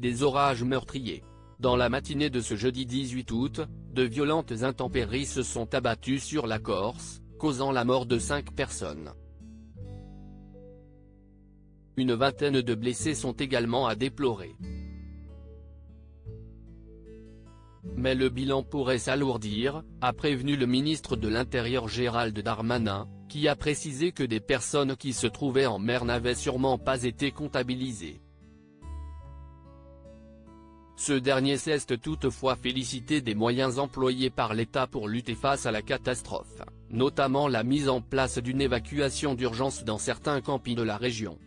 des orages meurtriers. Dans la matinée de ce jeudi 18 août, de violentes intempéries se sont abattues sur la Corse, causant la mort de 5 personnes. Une vingtaine de blessés sont également à déplorer. Mais le bilan pourrait s'alourdir, a prévenu le ministre de l'Intérieur Gérald Darmanin, qui a précisé que des personnes qui se trouvaient en mer n'avaient sûrement pas été comptabilisées. Ce dernier s'est toutefois félicité des moyens employés par l'État pour lutter face à la catastrophe, notamment la mise en place d'une évacuation d'urgence dans certains campings de la région.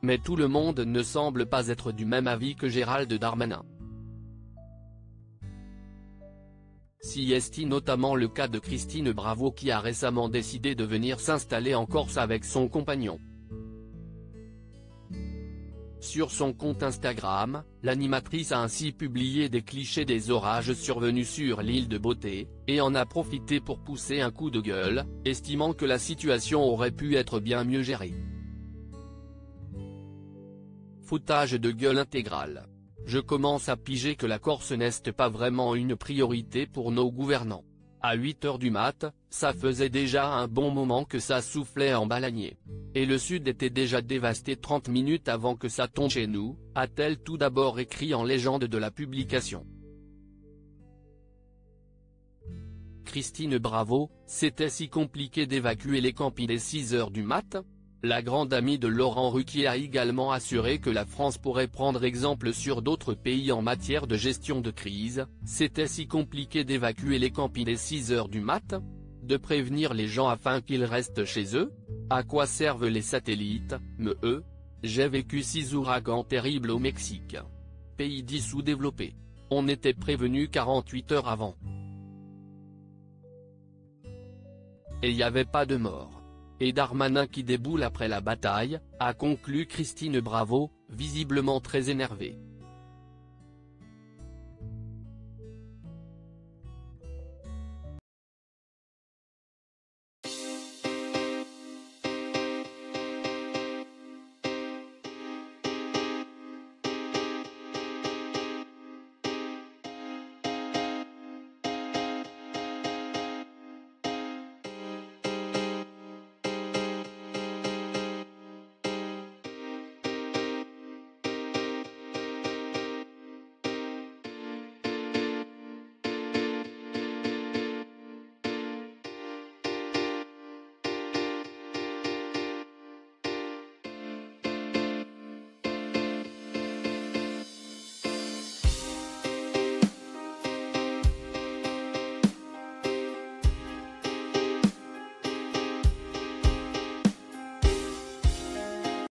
Mais tout le monde ne semble pas être du même avis que Gérald Darmanin. Si est notamment le cas de Christine Bravo qui a récemment décidé de venir s'installer en Corse avec son compagnon. Sur son compte Instagram, l'animatrice a ainsi publié des clichés des orages survenus sur l'île de Beauté, et en a profité pour pousser un coup de gueule, estimant que la situation aurait pu être bien mieux gérée. Foutage de gueule intégral. Je commence à piger que la Corse n'est pas vraiment une priorité pour nos gouvernants. À 8h du mat, ça faisait déjà un bon moment que ça soufflait en baleinier. Et le sud était déjà dévasté 30 minutes avant que ça tombe chez nous, a-t-elle tout d'abord écrit en légende de la publication. Christine Bravo, c'était si compliqué d'évacuer les campings dès 6h du mat? La grande amie de Laurent Ruquier a également assuré que la France pourrait prendre exemple sur d'autres pays en matière de gestion de crise. C'était si compliqué d'évacuer les campings dès 6h du mat? De prévenir les gens afin qu'ils restent chez eux? À quoi servent les satellites, J'ai vécu 6 ouragans terribles au Mexique. Pays dit sous-développé. On était prévenu 48 heures avant. Et y avait pas de mort. Et Darmanin qui déboule après la bataille, a conclu Christine Bravo, visiblement très énervée.